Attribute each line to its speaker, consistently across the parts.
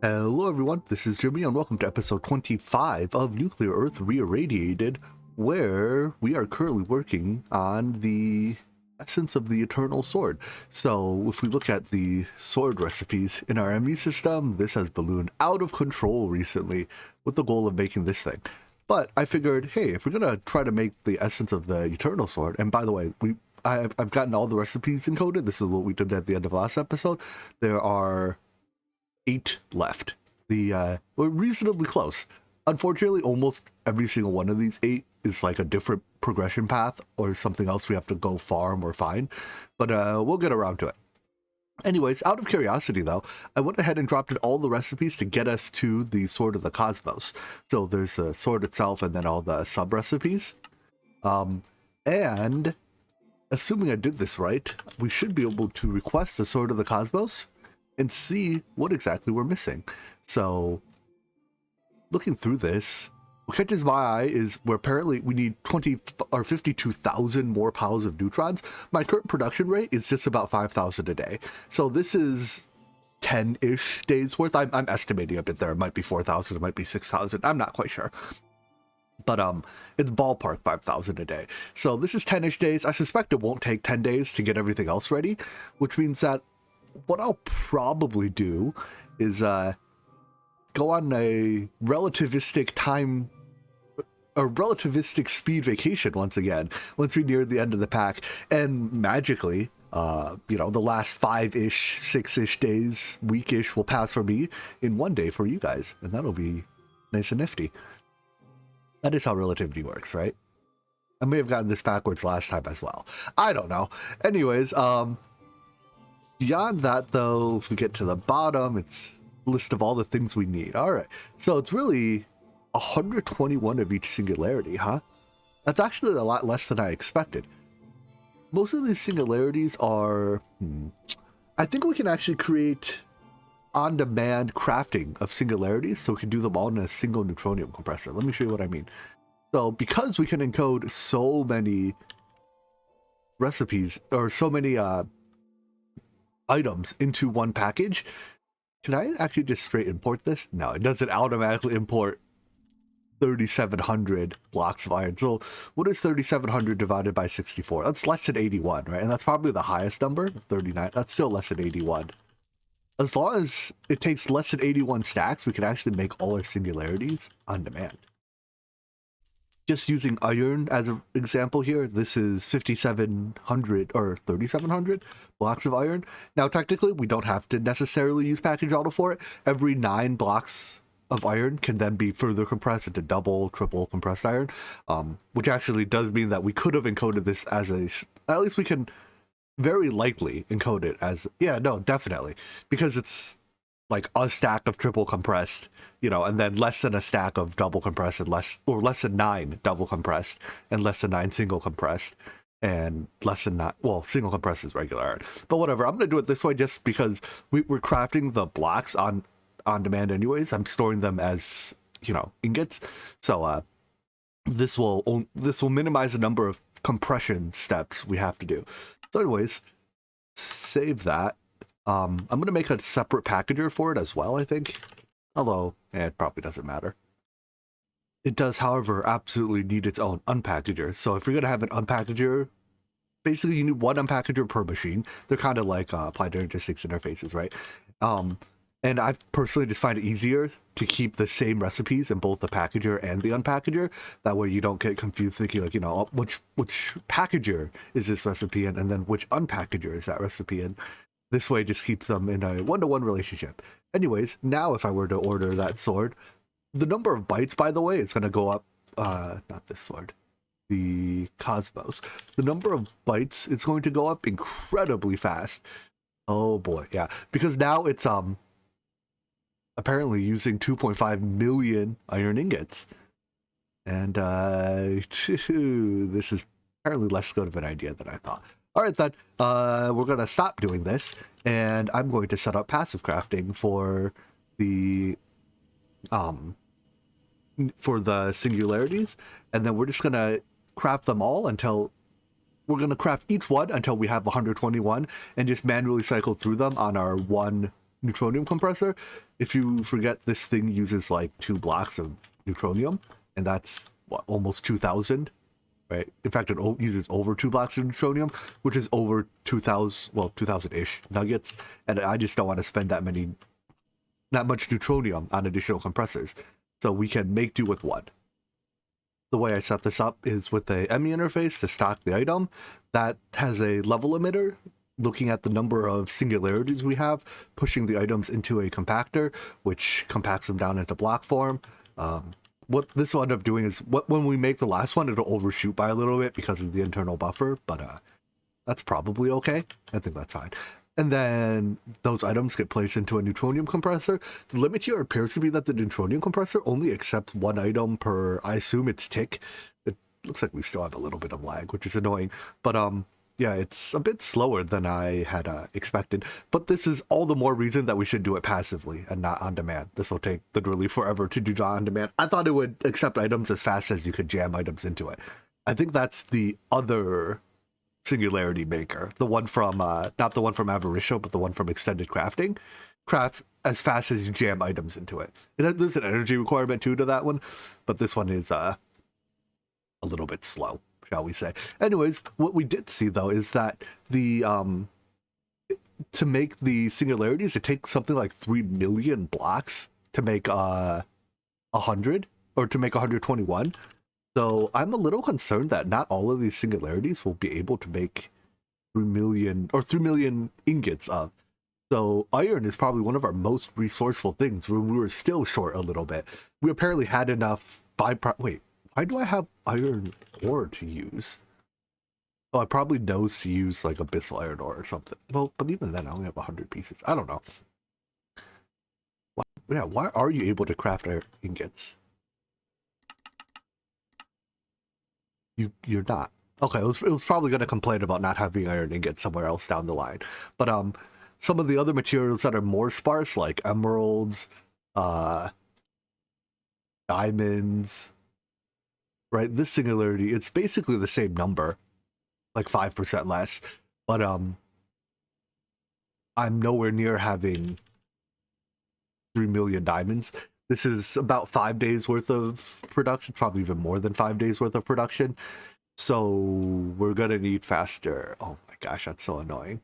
Speaker 1: Hello everyone, this is Jimmy and welcome to episode 25 of Nuclear Earth Reirradiated, where we are currently working on the essence of the Eternal Sword. So if we look at the sword recipes in our ME system, this has ballooned out of control recently with the goal of making this thing. But I figured, hey, if we're going to try to make the essence of the Eternal Sword, and by the way, I've gotten all the recipes encoded. This is what we did at the end of last episode. There are 8 left. We're reasonably close. Unfortunately, almost every single one of these 8 is like a different progression path or something else we have to go farm or find, but we'll get around to it. Anyways, out of curiosity though, I went ahead and dropped in all the recipes to get us to the Sword of the Cosmos. So there's the sword itself and then all the sub recipes. And assuming I did this right, we should be able to request the Sword of the Cosmos and see what exactly we're missing. So looking through this, what catches my eye is where apparently we need 20 or 52,000 more piles of neutrons. My current production rate is just about 5,000 a day. So this is 10-ish days worth. I'm estimating a bit there. It might be 4,000, it might be 6,000. I'm not quite sure. But it's ballpark 5,000 a day. So this is 10-ish days. I suspect it won't take 10 days to get everything else ready, which means that what I'll probably do is go on a relativistic speed vacation once we near the end of the pack, and magically, the last 5-ish, 6-ish days, week-ish will pass for me in 1 day for you guys, and that'll be nice and nifty. That is how relativity works, right? I may have gotten this backwards last time as well. I don't know. Anyways, beyond that, though, if we get to the bottom, it's a list of all the things we need. All right, so it's really 121 of each singularity, huh? That's actually a lot less than I expected. Most of these singularities are... I think we can actually create on-demand crafting of singularities, so we can do them all in a single neutronium compressor. Let me show you what I mean. So because we can encode so many recipes, or so many items into one package, can I actually just straight import this? No, it doesn't automatically import 3,700 blocks of iron. So what is 3,700 divided by 64? That's less than 81, right? And that's probably the highest number, 39. That's still less than 81. As long as it takes less than 81 stacks, we can actually make all our singularities on demand. Just using iron as an example here, this is 5,700 or 3,700 blocks of iron. Now, technically, we don't have to necessarily use package auto for it. Every 9 blocks of iron can then be further compressed into double, triple compressed iron, which actually does mean that we could have encoded this as at least we can very likely encode it as, definitely, because it's like a stack of triple compressed, and then less than a stack of double compressed, and less than 9 double compressed, and less than 9 single compressed, and less than 9, well, single compressed is regular iron. But whatever, I'm gonna do it this way just because we're crafting the blocks on demand anyways. I'm storing them as, ingots. So this will minimize the number of compression steps we have to do. So anyways, save that. I'm going to make a separate packager for it as well, I think. Although, it probably doesn't matter. It does, however, absolutely need its own unpackager. So if you're going to have an unpackager, basically you need one unpackager per machine. They're kind of like applied logistics interfaces, right? And I personally just find it easier to keep the same recipes in both the packager and the unpackager. That way you don't get confused thinking like, which packager is this recipe in, and then which unpackager is that recipe in. This way just keeps them in a one-to-one relationship. Anyways, now if I were to order that sword, the number of bytes, by the way, is going to go up, not this sword, the Cosmos. The number of bytes is going to go up incredibly fast. Oh boy, yeah. Because now it's, apparently using 2.5 million iron ingots. And this is apparently less good of an idea than I thought. All right, then, we're going to stop doing this, and I'm going to set up passive crafting for the singularities, and then we're just going to craft them all until we're going to craft each one until we have 121 and just manually cycle through them on our one neutronium compressor, if you forget, this thing uses like 2 blocks of neutronium, and that's what, almost 2,000, right? In fact, it uses over 2 blocks of neutronium, which is over 2,000, well, 2,000-ish nuggets, and I just don't want to spend that much neutronium on additional compressors, so we can make do with one. The way I set this up is with a ME interface to stock the item that has a level emitter, looking at the number of singularities we have, pushing the items into a compactor, which compacts them down into block form. What this will end up doing is, when we make the last one, it'll overshoot by a little bit because of the internal buffer, but that's probably okay. I think that's fine. And then those items get placed into a neutronium compressor. The limit here appears to be that the neutronium compressor only accepts 1 item per, I assume it's tick. It looks like we still have a little bit of lag, which is annoying. But yeah, it's a bit slower than I had expected. But this is all the more reason that we should do it passively and not on demand. This will take literally forever to do on demand. I thought it would accept items as fast as you could jam items into it. I think that's the other Singularity maker, the one from not the one from Avaricial, but the one from Extended Crafting, crafts as fast as you jam items into it. There's an energy requirement too to that one, but this one is a little bit slow, shall we say. Anyways, what we did see though is that the to make the singularities, it takes something like 3 million blocks to make 100, or to make 121. So I'm a little concerned that not all of these singularities will be able to make 3 million ingots of. So iron is probably one of our most resourceful things, where we were still short a little bit. We apparently had enough wait, why do I have iron ore to use? Oh, I probably knows to use like abyssal iron ore or something. Well, but even then I only have 100 pieces. I don't know. Why are you able to craft iron ingots? You're not. Okay, it was probably going to complain about not having iron ingots somewhere else down the line. But some of the other materials that are more sparse, like emeralds, diamonds, right? This singularity, it's basically the same number, like 5% less. But I'm nowhere near having 3 million diamonds. This is about 5 days worth of production, probably even more than 5 days worth of production. So we're gonna need faster. Oh my gosh, that's so annoying.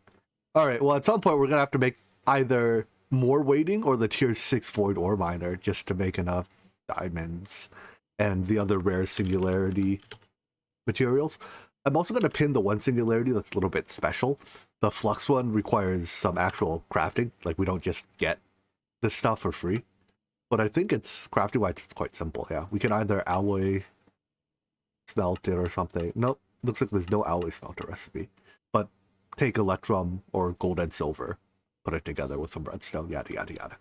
Speaker 1: All right, well, at some point we're gonna have to make either more waiting or the tier 6 void ore miner just to make enough diamonds and the other rare singularity materials. I'm also gonna pin the one singularity that's a little bit special. The flux one requires some actual crafting. Like, we don't just get this stuff for free. But I think it's crafting wise, it's quite simple. Yeah, we can either alloy smelt it or something. Nope, looks like there's no alloy smelter recipe. But take electrum or gold and silver, put it together with some redstone, yada yada yada.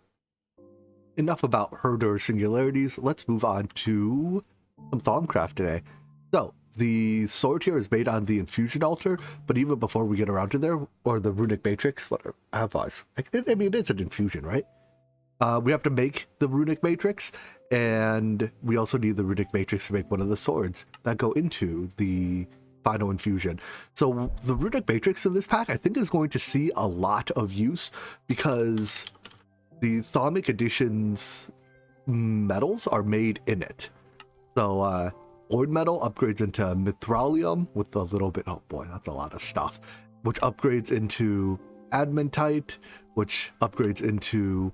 Speaker 1: Enough about herder singularities. Let's move on to some Thaumcraft today. So the sword here is made on the infusion altar, but even before we get around to there, or the runic matrix, whatever. I mean, it's an infusion, right? We have to make the runic matrix, and we also need the runic matrix to make one of the swords that go into the final infusion. So the runic matrix in this pack, I think, is going to see a lot of use because the Thaumic edition's metals are made in it. So ord metal upgrades into mithralium with a little bit, oh boy, that's a lot of stuff, which upgrades into adamantite, which upgrades into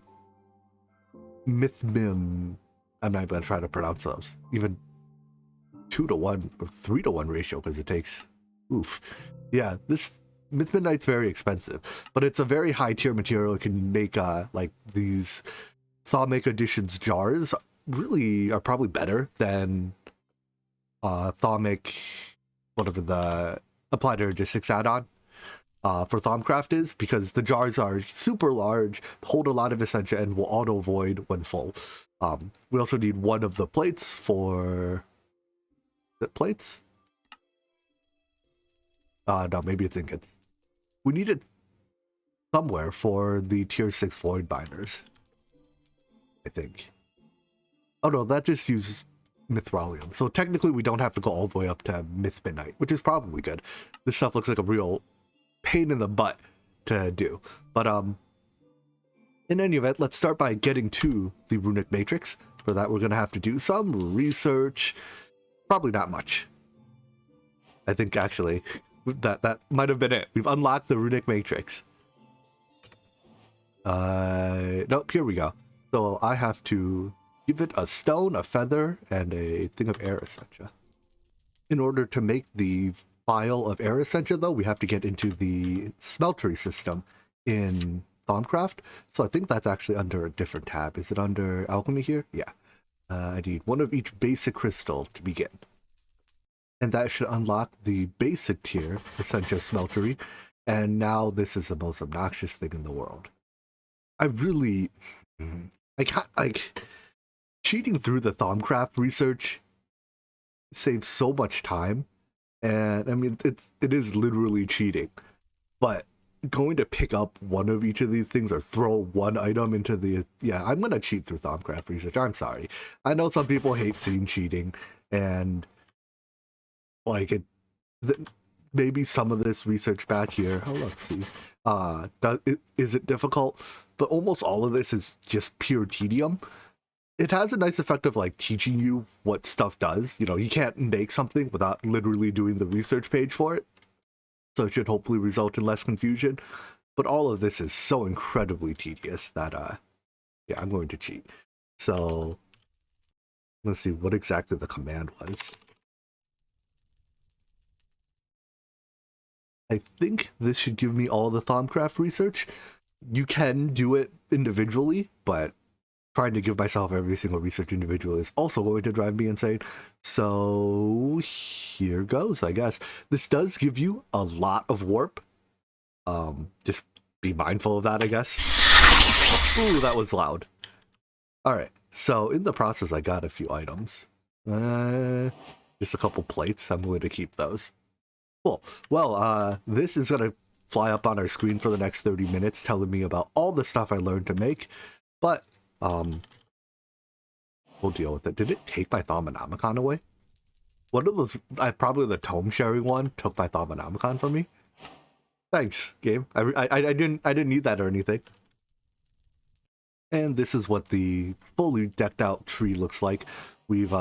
Speaker 1: mithmin. I'm not going to try to pronounce those. Even 2-to-1 or 3-to-1 ratio, because it takes, oof. Yeah, this mithminite's very expensive, but it's a very high tier material. It can make like these Thaumic editions jars really are probably better than Thaumic, whatever the applied logistics add-on for Thaumcraft is, because the jars are super large, hold a lot of Essentia, and will auto void when full. We also need one of the plates for the plates. No, maybe it's ingots. We need it somewhere for the tier 6 void binders, I think. Oh no, that just uses mithralium. So technically we don't have to go all the way up to mithminite, which is probably good. This stuff looks like a real pain in the butt to do. But In any event, let's start by getting to the runic matrix. For that, we're going to have to do some research. Probably not much. I think actually that might have been it. We've unlocked the runic matrix. Nope, here we go. So I have to give it a stone, a feather, and a thing of air essentia. In order to make the vial of air essentia, though, we have to get into the smeltery system in Thaumcraft. So I think that's actually under a different tab. Is it under alchemy here? Yeah. I need one of each basic crystal to begin. And that should unlock the basic tier Essentia Smeltery. And now this is the most obnoxious thing in the world. I can't, like, cheating through the Thaumcraft research saves so much time. And I mean, it is literally cheating. But going to pick up one of each of these things or throw one item into the... Yeah, I'm going to cheat through Thaumcraft research. I'm sorry. I know some people hate seeing cheating. And... like maybe some of this research back here. Oh, let's see. Is it difficult? But almost all of this is just pure tedium. It has a nice effect of like teaching you what stuff does. You know, you can't make something without literally doing the research page for it. So it should hopefully result in less confusion. But all of this is so incredibly tedious that yeah, I'm going to cheat. So let's see what exactly the command was. I think this should give me all the Thaumcraft research. You can do it individually, but trying to give myself every single research individually is also going to drive me insane. So here goes, I guess. This does give you a lot of warp. Just be mindful of that, I guess. Ooh, that was loud. All right, so in the process, I got a few items. Just a couple plates. I'm going to keep those. Cool. Well, this is going to fly up on our screen for the next 30 minutes telling me about all the stuff I learned to make, but we'll deal with it. Did it take my Thaumanomicon away? One of those, probably the tome sharing one, took my Thaumanomicon from me. Thanks, game. I didn't need that or anything. And this is what the fully decked out tree looks like. We've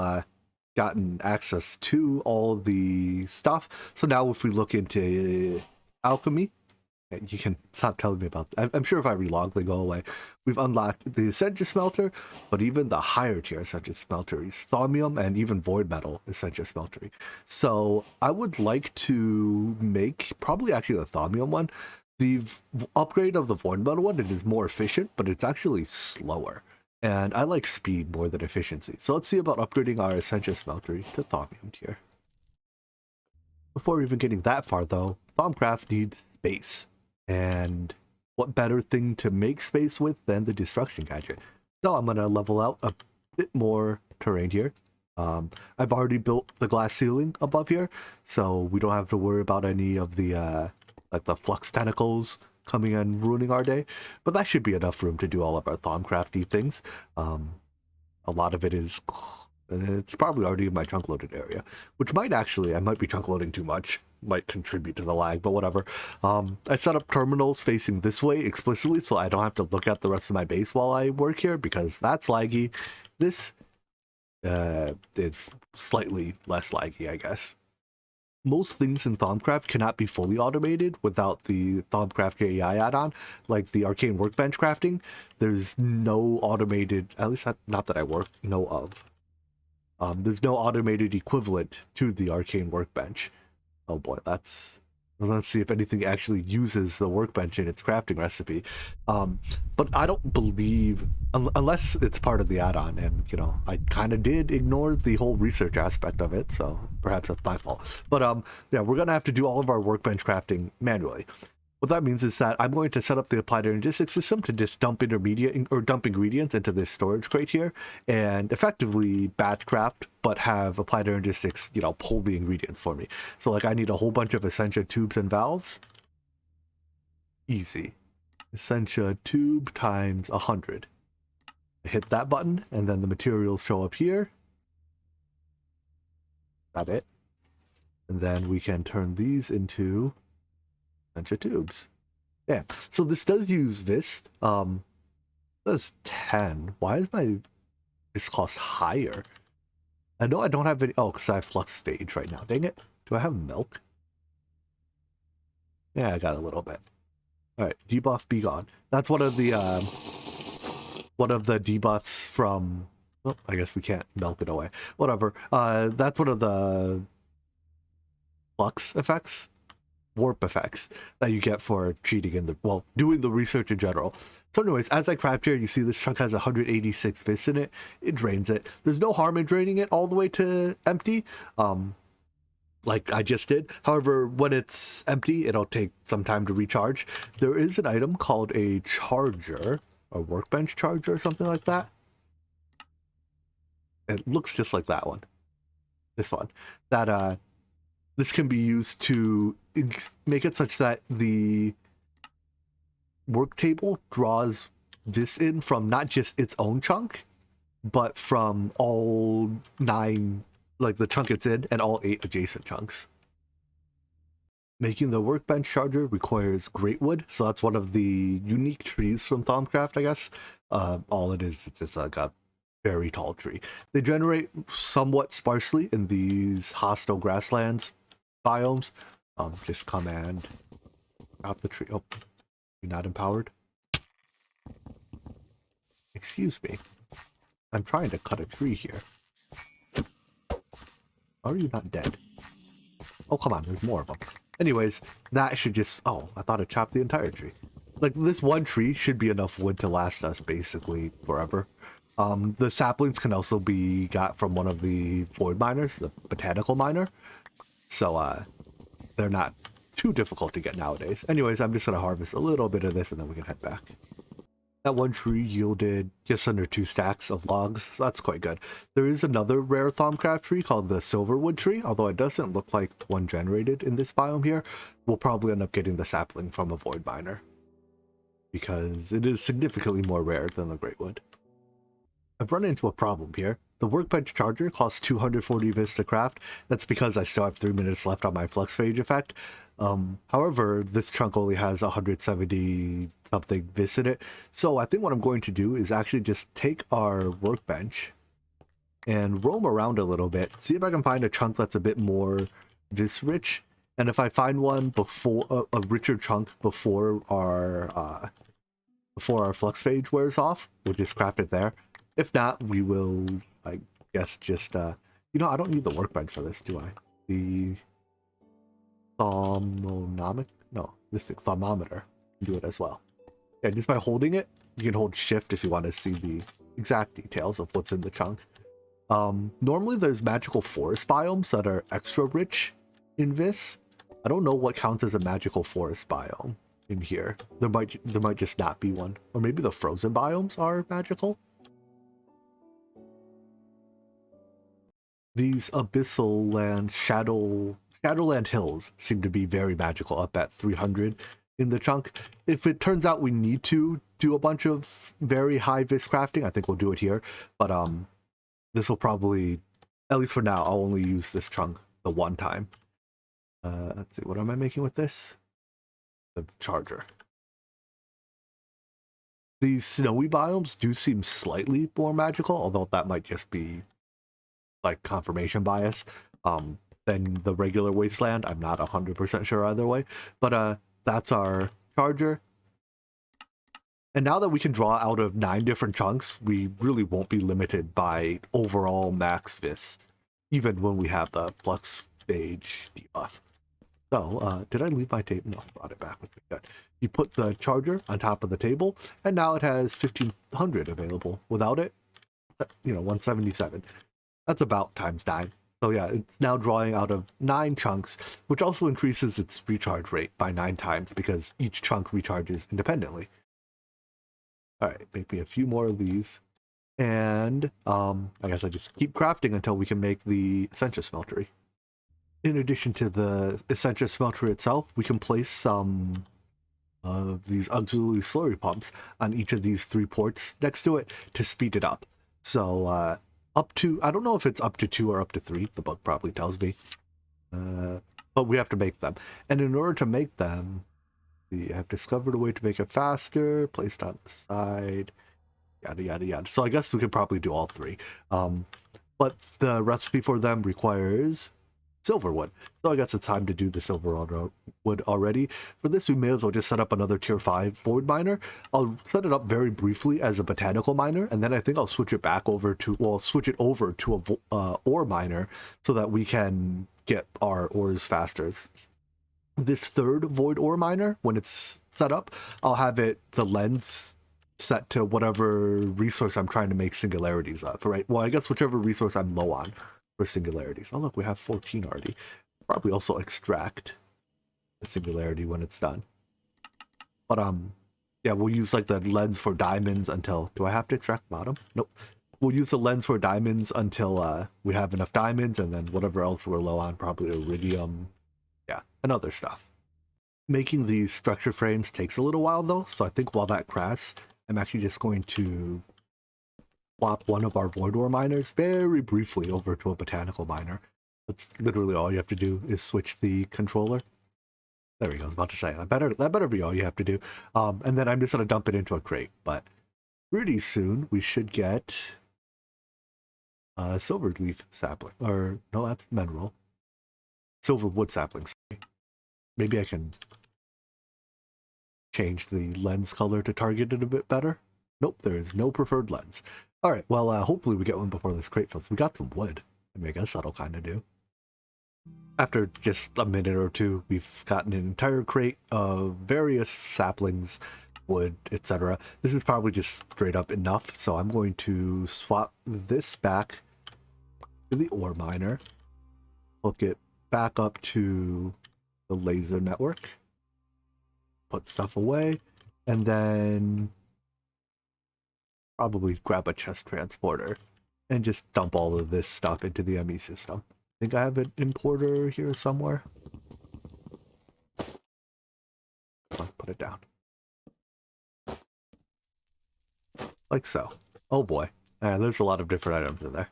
Speaker 1: gotten access to all the stuff. So now if we look into alchemy, you can stop telling me about that. I'm sure if I relog, they go away. We've unlocked the Essentia Smelter, but even the higher tier Essentia Smelteries, Thaumium and even Void Metal Essentia Smeltery. So I would like to make probably actually the Thaumium one. The upgrade of the Void Metal one, it is more efficient, but it's actually slower. And I like speed more than efficiency. So let's see about upgrading our Essentia Smeltery to Thaumium tier. Before even getting that far though, Thaumcraft needs space. And what better thing to make space with than the destruction gadget? So I'm going to level out a bit more terrain here. I've already built the glass ceiling above here, so we don't have to worry about any of the like the flux tentacles coming and ruining our day. But that should be enough room to do all of our Thaumcrafty things. A lot of it is... it's probably already in my chunk loaded area, which might actually, I might be chunk loading too much, might contribute to the lag, but whatever. I set up terminals facing this way explicitly so I don't have to look at the rest of my base while I work here, because that's laggy. This, it's slightly less laggy, I guess. Most things in Thaumcraft cannot be fully automated without the Thaumcraft AI add-on, like the Arcane Workbench crafting. There's no automated, at least not that I know of. There's no automated equivalent to the Arcane Workbench. Oh boy, that's... let's see if anything actually uses the Workbench in its crafting recipe. But I don't believe, unless it's part of the add-on, and, you know, I kind of did ignore the whole research aspect of it, so perhaps that's my fault. But yeah, we're going to have to do all of our Workbench crafting manually. What that means is that I'm going to set up the applied energistics system to just dump ingredients into this storage crate here, and effectively batch craft, but have applied energistics, you know, pull the ingredients for me. So like I need a whole bunch of Essentia tubes and valves. Easy. Essentia tube times 100. Hit that button, and then the materials show up here. Got it. And then we can turn these into Essentia tubes. Yeah, so this does use Vis. That's 10. Why is my this cost higher? I know I don't have any. Oh, because I have flux phage right now. Dang it. Do I have milk? Yeah, I got a little bit. All right, debuff be gone. That's one of the debuffs from. Oh, I guess we can't melt it away. Whatever. That's one of the flux effects, warp effects that you get for cheating in the doing the research in general. So anyways, as I craft here, you see this chunk has 186 bits in it. It drains it. There's no harm in draining it all the way to empty. Like I just did. However, when it's empty, it'll take some time to recharge. There is an item called a charger, a workbench charger or something like that. It looks just like that one. This one. That this can be used to make it such that the work table draws this in from not just its own chunk, but from all 9, like the chunk it's in, and all 8 adjacent chunks. Making the workbench charger requires great wood, so that's one of the unique trees from Thaumcraft, I guess. All it is, it's just like a very tall tree. They generate somewhat sparsely in these hostile grasslands biomes. Just come and drop the tree. Oh, you're not empowered? Excuse me. I'm trying to cut a tree here. Are you not dead? Oh, come on, there's more of them. Anyways, that should just... Oh, I thought it chopped the entire tree. Like, this one tree should be enough wood to last us basically forever. The saplings can also be got from one of the void miners, the botanical miner. So, they're not too difficult to get nowadays. Anyways, I'm just going to harvest a little bit of this and then we can head back. That one tree yielded just under 2 stacks of logs, so that's quite good. There is another rare Thaumcraft tree called the Silverwood tree, although it doesn't look like one generated in this biome here. We'll probably end up getting the sapling from a void miner, because it is significantly more rare than the Greatwood. I've run into a problem here. The workbench charger costs 240 vis to craft. That's because I still have 3 minutes left on my flux phage effect. However, this chunk only has 170 something vis in it. So I think what I'm going to do is actually just take our workbench and roam around a little bit, see if I can find a chunk that's a bit more vis rich. And if I find one before a richer chunk before our flux phage wears off, we'll just craft it there. If not, we will, I guess, just I don't need the workbench for this, do I? The thermometer? No, this thing, thermometer. Do it as well. Yeah, just by holding it, you can hold shift if you want to see the exact details of what's in the chunk. Normally there's magical forest biomes that are extra rich in this. I don't know what counts as a magical forest biome in here. There might just not be one. Or maybe the frozen biomes are magical. These abyssal land Shadowland hills seem to be very magical up at 300 in the chunk. If it turns out we need to do a bunch of very high vis crafting, I think we'll do it here. But this will probably, at least for now, I'll only use this chunk the one time. Let's see, what am I making with this? The charger. These snowy biomes do seem slightly more magical, although that might just be like confirmation bias than the regular wasteland. I'm not 100% sure either way, but that's our charger. And now that we can draw out of 9 different chunks, we really won't be limited by overall max vis, even when we have the flux phage debuff. So, did I leave my table? No, I brought it back with me. Good. You put the charger on top of the table, and now it has 1500 available. Without it, 177. That's about times 9. So yeah, it's now drawing out of 9 chunks, which also increases its recharge rate by 9 times because each chunk recharges independently. Alright, make me a few more of these. And I guess I just keep crafting until we can make the Essentia smeltery. In addition to the Essentia smeltery itself, we can place some of these auxiliary slurry pumps on each of these 3 ports next to it to speed it up. So up to, I don't know if it's up to 2 or up to 3, the book probably tells me. But we have to make them. And in order to make them, we have discovered a way to make it faster, placed on the side. yada yada yada. So I guess we could probably do all three. But the recipe for them requires silverwood. So I guess it's time to do the silverwood already. For this, we may as well just set up another tier 5 void miner. I'll set it up very briefly as a botanical miner, and then I think I'll switch it back over to, well, switch it over to a ore miner so that we can get our ores faster. This third void ore miner, when it's set up, I'll have it, the lens set to whatever resource I'm trying to make singularities of, right? Well, I guess whichever resource I'm low on for singularities. Oh, look, we have 14 already. Probably also extract the singularity when it's done. But, yeah, we'll use, like, the lens for diamonds until... Do I have to extract the bottom? Nope. We'll use the lens for diamonds until we have enough diamonds, and then whatever else we're low on, probably iridium, yeah, and other stuff. Making these structure frames takes a little while, though, so I think while that crafts, I'm actually just going to swap one of our void ore miners very briefly over to a botanical miner. That's literally all you have to do is switch the controller. There we go. I was about to say that better be all you have to do. And then I'm just gonna dump it into a crate. But pretty soon we should get a silver leaf sapling, or no, that's mineral. Silver wood sapling. Sorry. Maybe I can change the lens color to target it a bit better. Nope, there is no preferred lens. All right, well, hopefully we get one before this crate fills. We got some wood. I mean, I guess that'll kind of do. After just a minute or two, we've gotten an entire crate of various saplings, wood, etc. This is probably just straight up enough, so I'm going to swap this back to the ore miner, hook it back up to the laser network, put stuff away, and then probably grab a chest transporter and just dump all of this stuff into the ME system. I think I have an importer here somewhere. I'll put it down. Like so. Oh boy. There's a lot of different items in there.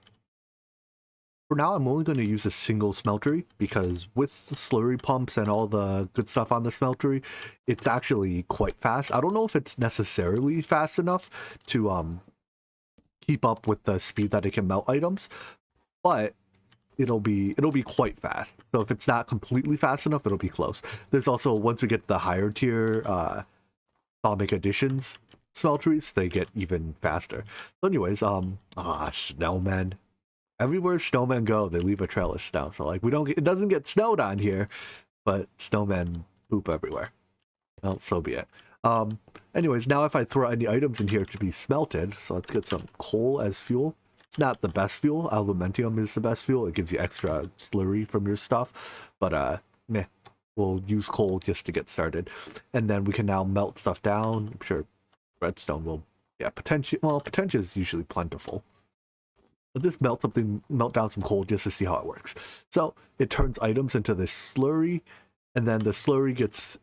Speaker 1: For now, I'm only going to use a single smeltery because with the slurry pumps and all the good stuff on the smeltery, it's actually quite fast. I don't know if it's necessarily fast enough to keep up with the speed that it can melt items, but it'll be quite fast. So if it's not completely fast enough, it'll be close. There's also, once we get the higher tier Thaumic Editions smelteries, they get even faster. So anyways, snowmen. Everywhere snowmen go, they leave a trail of snow. So like it doesn't get snowed on here, but snowmen poop everywhere. Well, so be it. Anyways, now if I throw any items in here to be smelted, so let's get some coal as fuel. It's not the best fuel. Alumentium is the best fuel. It gives you extra slurry from your stuff, but meh. We'll use coal just to get started, and then we can now melt stuff down. I'm sure redstone will, yeah, potential. Well, potential is usually plentiful. But this melt down some coal just to see how it works. So it turns items into this slurry, and then the slurry gets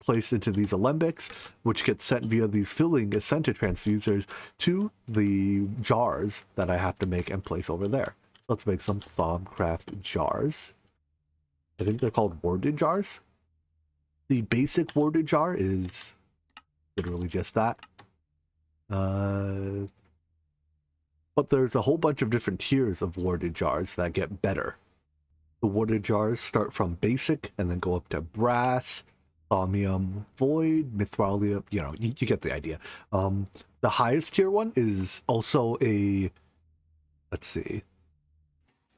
Speaker 1: placed into these alembics, which gets sent via these filling Essentia transfusers to the jars that I have to make and place over there. So let's make some Thaumcraft jars. I think they're called warded jars. The basic warded jar is literally just that. But there's a whole bunch of different tiers of warded jars that get better. The warded jars start from basic and then go up to brass, thaumium, void, mithralium, you get the idea. The highest tier one is also a, let's see,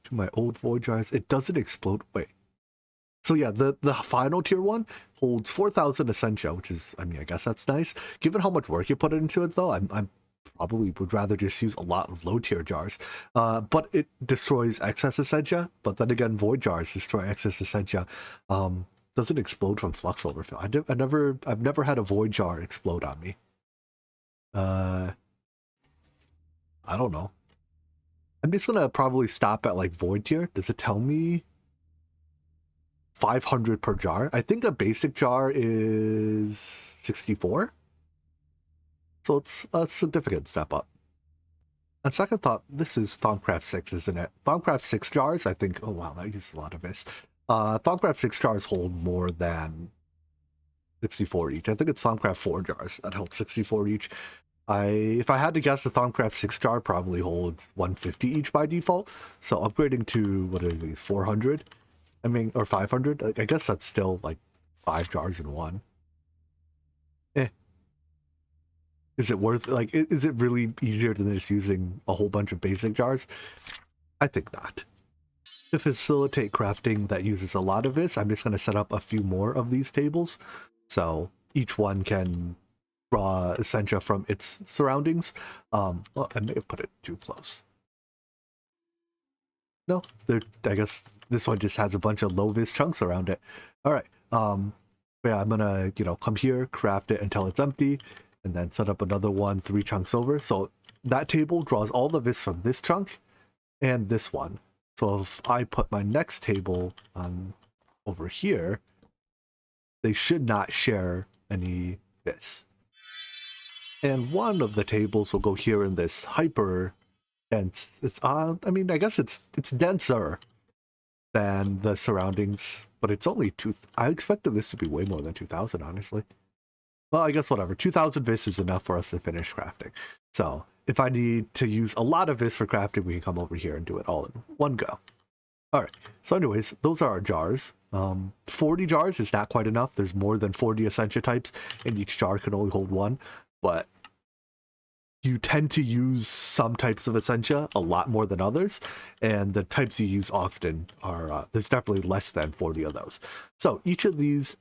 Speaker 1: to my old void jars, it doesn't explode, wait. So yeah, the final tier one holds 4,000 Essentia, which is, I mean, I guess that's nice. Given how much work you put into it though, I'm probably would rather just use a lot of low tier jars, but it destroys excess Essentia. But then again, void jars destroy excess Essentia. Doesn't explode from flux overfill. I've never had a void jar explode on me. I don't know. I'm just gonna probably stop at like void tier. Does it tell me 500 per jar? I think a basic jar is 64. So it's a significant step up. On second thought, this is Thaumcraft 6, isn't it? Thaumcraft 6 jars, I think, oh wow, that uses a lot of this. Thaumcraft 6 jars hold more than 64 each. I think it's Thaumcraft 4 jars that hold 64 each. If I had to guess, the Thaumcraft 6 jar probably holds 150 each by default. So upgrading to, what are these, 400? I mean, or 500? I guess that's still like 5 jars in one. Eh. Is it worth, like, is it really easier than just using a whole bunch of basic jars? I think not. To facilitate crafting that uses a lot of this, I'm just going to set up a few more of these tables. So each one can draw Essentia from its surroundings. Well, I may have put it too close. No, I guess this one just has a bunch of low-vis chunks around it. All right. Yeah, I'm gonna, come here, craft it until it's empty, and then set up another one 3 chunks over. So that table draws all the vis from this chunk and this one. So if I put my next table on over here, they should not share any vis. And one of the tables will go here in this hyper dense. It's I mean, I guess it's denser than the surroundings, but it's only I expected this to be way more than 2,000, honestly. Well, I guess whatever. 2,000 vis is enough for us to finish crafting. So if I need to use a lot of vis for crafting, we can come over here and do it all in one go. All right. So anyways, those are our jars. 40 jars is not quite enough. There's more than 40 Essentia types, and each jar can only hold one. But you tend to use some types of Essentia a lot more than others, and the types you use often are, there's definitely less than 40 of those. So each of these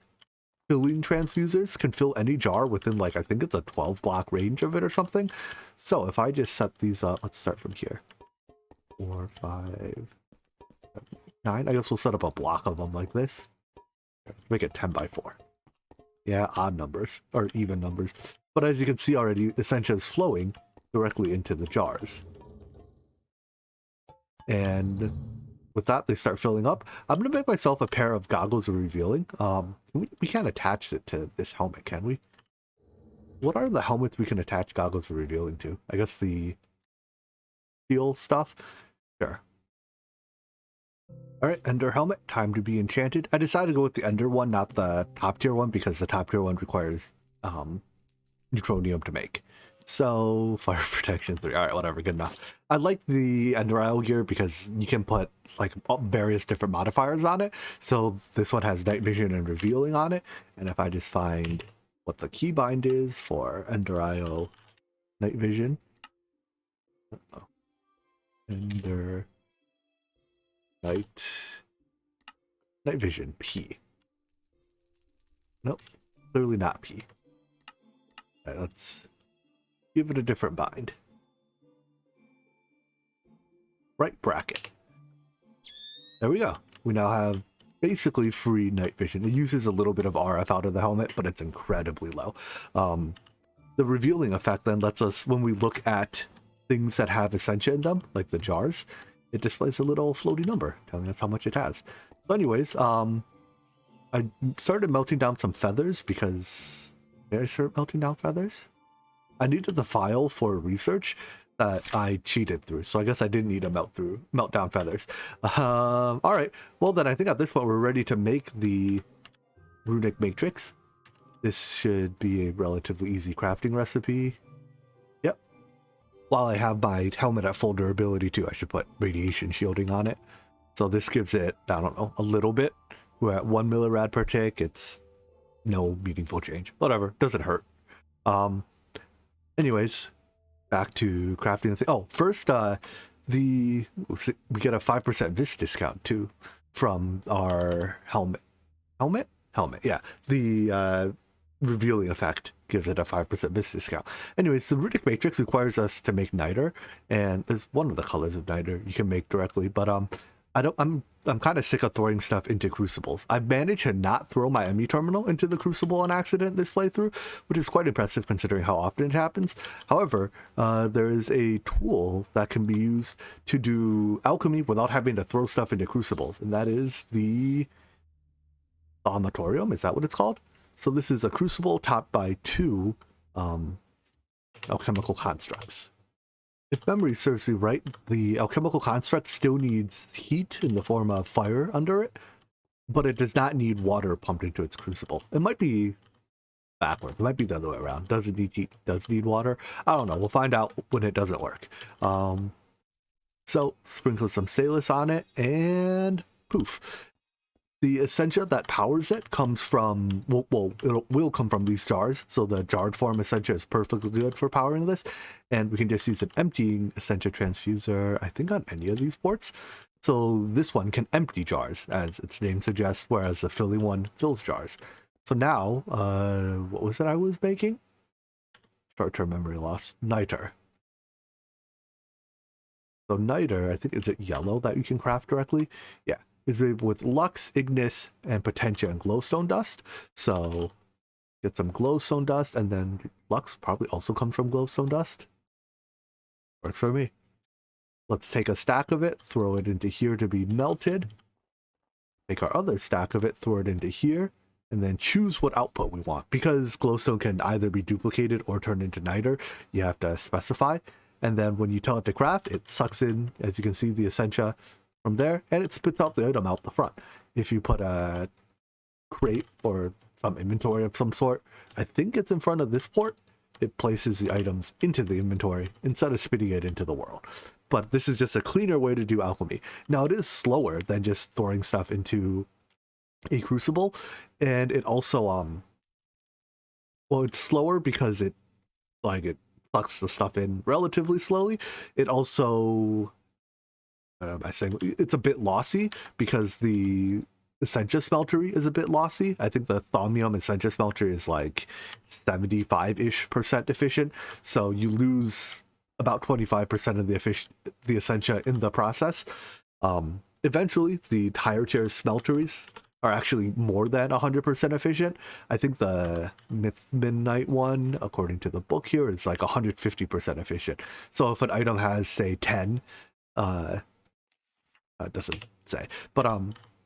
Speaker 1: filling transfusers can fill any jar within, like, I think it's a 12 block range of it or something. So if I just set these up, let's start from here. 4, 5, 7, 9. I guess we'll set up a block of them like this. Let's make it 10 by 4. Yeah, odd numbers, or even numbers. But as you can see already, Essentia is flowing directly into the jars. And with that, they start filling up. I'm going to make myself a pair of goggles of revealing. We can't attach it to this helmet, can we? What are the helmets we can attach goggles of revealing to? I guess the steel stuff? Sure. All right, Ender helmet, time to be enchanted. I decided to go with the Ender one, not the top tier one, because the top tier one requires neutronium to make. So fire protection 3. All right, whatever, good enough. I like the Ender Isle gear because you can put like various different modifiers on it. So this one has night vision and revealing on it. And if I just find what the keybind is for Ender Isle night vision, Ender night vision P. Nope, clearly not P. All right, let's give it a different bind. Right bracket. There we go. We now have basically free night vision. It uses a little bit of RF out of the helmet, but it's incredibly low. The revealing effect then lets us, when we look at things that have Essentia in them, like the jars, it displays a little floaty number telling us how much it has. So anyways, I started melting down some feathers because... Did I start melting down feathers? I needed the file for research that I cheated through, so I guess I didn't need to melt down feathers. All right, well then I think at this point we're ready to make the Runic matrix. This should be a relatively easy crafting recipe. Yep. While I have my helmet at full durability too, I should put radiation shielding on it. So this gives it, I don't know, a little bit. We're at 1 millirad per tick. It's no meaningful change. Whatever, doesn't hurt. Anyways, back to crafting the thing. Oh, first, we get a 5% vis discount too from our helmet. Helmet, yeah. The revealing effect gives it a 5% vis discount. Anyways, the Runic matrix requires us to make niter, and there's one of the colors of niter you can make directly, but I'm kind of sick of throwing stuff into crucibles. I've managed to not throw my ME terminal into the crucible on accident this playthrough, which is quite impressive considering how often it happens. However, there is a tool that can be used to do alchemy without having to throw stuff into crucibles, and that is the Thaumatorium. Is that what it's called? So this is a crucible topped by 2 alchemical constructs. If memory serves me right, the alchemical construct still needs heat in the form of fire under it, but it does not need water pumped into its crucible. It might be backwards. It might be the other way around. Does need water. I don't know. We'll find out when it doesn't work. So sprinkle some Salus on it, and poof. The Essentia that powers it comes from, well, it will come from these jars. So the jarred form Essentia is perfectly good for powering this. And we can just use an emptying Essentia transfuser, I think, on any of these ports. So this one can empty jars, as its name suggests, whereas the filling one fills jars. So now, what was it I was making? Short-term memory loss. Niter. So Niter, I think, is it yellow that you can craft directly? Yeah. Is made with Lux, Ignis, and Potentia and Glowstone Dust. So get some Glowstone Dust, and then Lux probably also comes from Glowstone Dust. Works for me. Let's take a stack of it, throw it into here to be melted. Take our other stack of it, throw it into here, and then choose what output we want. Because Glowstone can either be duplicated or turned into Niter, you have to specify. And then when you tell it to craft, it sucks in, as you can see, the Essentia from there, and it spits out the item out the front. If you put a crate or some inventory of some sort, I think it's in front of this port, it places the items into the inventory instead of spitting it into the world. But this is just a cleaner way to do alchemy. Now, it is slower than just throwing stuff into a crucible, and it also well, it's slower because it sucks the stuff in relatively slowly. It also by saying it's a bit lossy because the Essentia smeltery is a bit lossy. I think the Thaumium Essentia smeltery is like 75-ish% efficient, so you lose about 25% of the Essentia in the process. Eventually, the higher tier smelteries are actually more than 100% efficient. I think the Midnight one, according to the book here, is like 150% efficient. So if an item has, say, 10, it doesn't say, but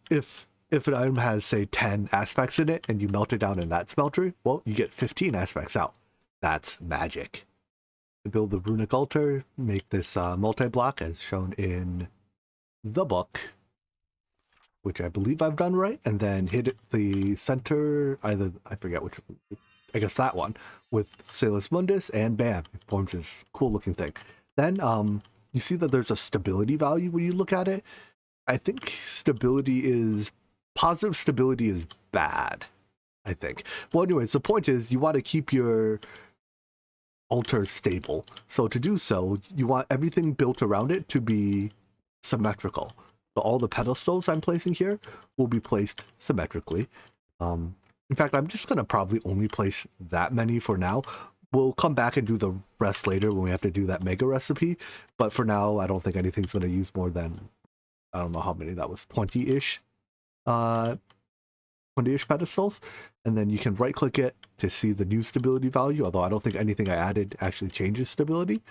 Speaker 1: if an item has, say, 10 aspects in it and you melt it down in that smeltery, well, you get 15 aspects out. That's magic. To build the Runic altar, make this multi-block as shown in the book, which I believe I've done right, and then hit the center, either, I forget which, I guess that one, with Salus Mundus, and bam, it forms this cool looking thing. Then you see that there's a stability value when you look at it. I think positive stability is bad, I think. Well, anyways, the point is you want to keep your altar stable. So to do so, you want everything built around it to be symmetrical. So all the pedestals I'm placing here will be placed symmetrically. In fact, I'm just going to probably only place that many for now. We'll come back and do the rest later when we have to do that mega recipe. But for now, I don't think anything's going to use more than, I don't know how many that was, 20-ish 20-ish pedestals. And then you can right click it to see the new stability value, although I don't think anything I added actually changes stability.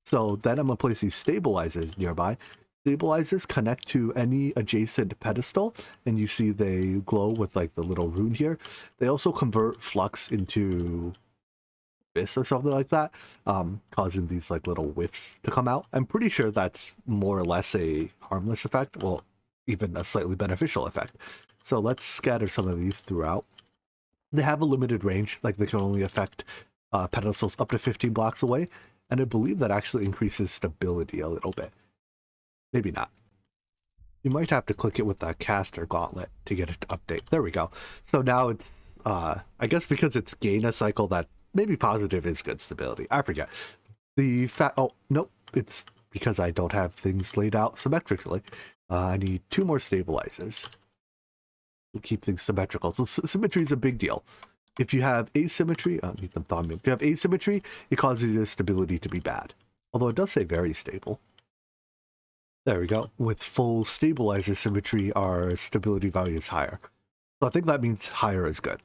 Speaker 1: So then I'm going to place these stabilizers nearby. Stabilizers connect to any adjacent pedestal, and you see they glow with like the little rune here. They also convert flux into abyss or something like that, causing these like little whiffs to come out. I'm pretty sure that's more or less a harmless effect, well, even a slightly beneficial effect. So let's scatter some of these throughout. They have a limited range, like they can only affect pedestals up to 15 blocks away, and I believe that actually increases stability a little bit. Maybe not. You might have to click it with that caster gauntlet to get it to update. There we go. So now it's, I guess because it's gain a cycle that maybe positive is good stability. I forget. Oh, nope. It's because I don't have things laid out symmetrically. I need 2 more stabilizers. We'll keep things symmetrical. So symmetry is a big deal. If you have asymmetry, need them thumb. If you have asymmetry, it causes your stability to be bad. Although it does say very stable. There we go. With full stabilizer symmetry, our stability value is higher. So I think that means higher is good.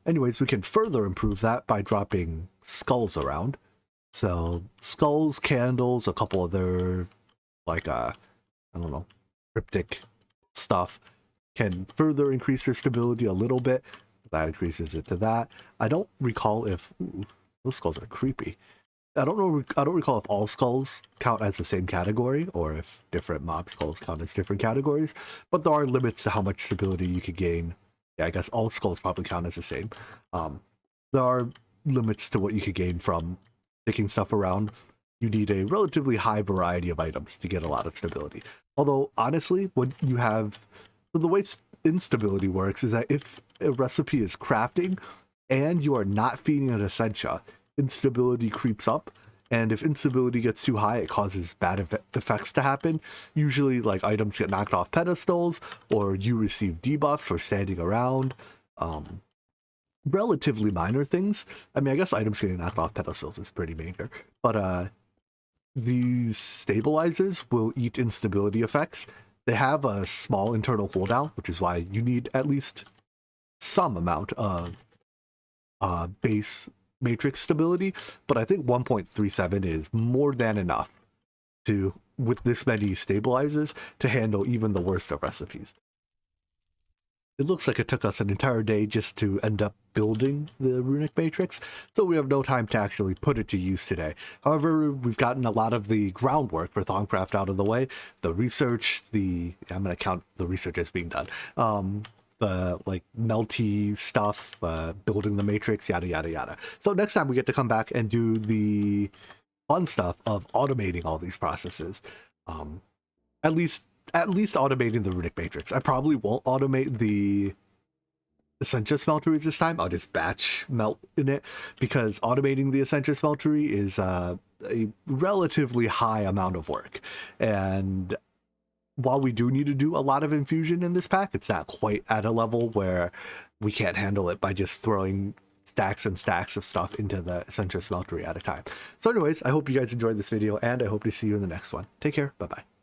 Speaker 1: Anyways, we can further improve that by dropping skulls around. So skulls, candles, a couple other, like, I don't know, cryptic stuff can further increase their stability a little bit. That increases it to that. I don't recall if... Ooh, those skulls are creepy. I don't recall if all skulls count as the same category or if different mob skulls count as different categories, but there are limits to how much stability you can gain. Yeah, I guess all skulls probably count as the same. there are limits to what you could gain from picking stuff around. You need a relatively high variety of items to get a lot of stability. Although, honestly, what you have, so the way instability works is that if a recipe is crafting and you are not feeding it Essentia, instability creeps up. And if instability gets too high, it causes bad effects to happen. Usually, like, items get knocked off pedestals, or you receive debuffs for standing around. Relatively minor things. I mean, I guess items getting knocked off pedestals is pretty major. But these stabilizers will eat instability effects. They have a small internal cooldown, which is why you need at least some amount of base matrix stability, but I think 1.37 is more than enough to, with this many stabilizers, to handle even the worst of recipes. It looks like it took us an entire day just to end up building the Runic matrix, so we have no time to actually put it to use today. However, we've gotten a lot of the groundwork for Thaumcraft out of the way. The research, I'm going to count the research as being done. The like melty stuff, building the matrix, yada yada yada. So next time we get to come back and do the fun stuff of automating all these processes. At least automating the Runic matrix. I probably won't automate the Essentia smelteries this time. I'll just batch melt in it, because automating the Essentia smeltery is a relatively high amount of work. And while we do need to do a lot of infusion in this pack, it's not quite at a level where we can't handle it by just throwing stacks and stacks of stuff into the Essentia smeltery at a time. So anyways, I hope you guys enjoyed this video, and I hope to see you in the next one. Take care. Bye-bye.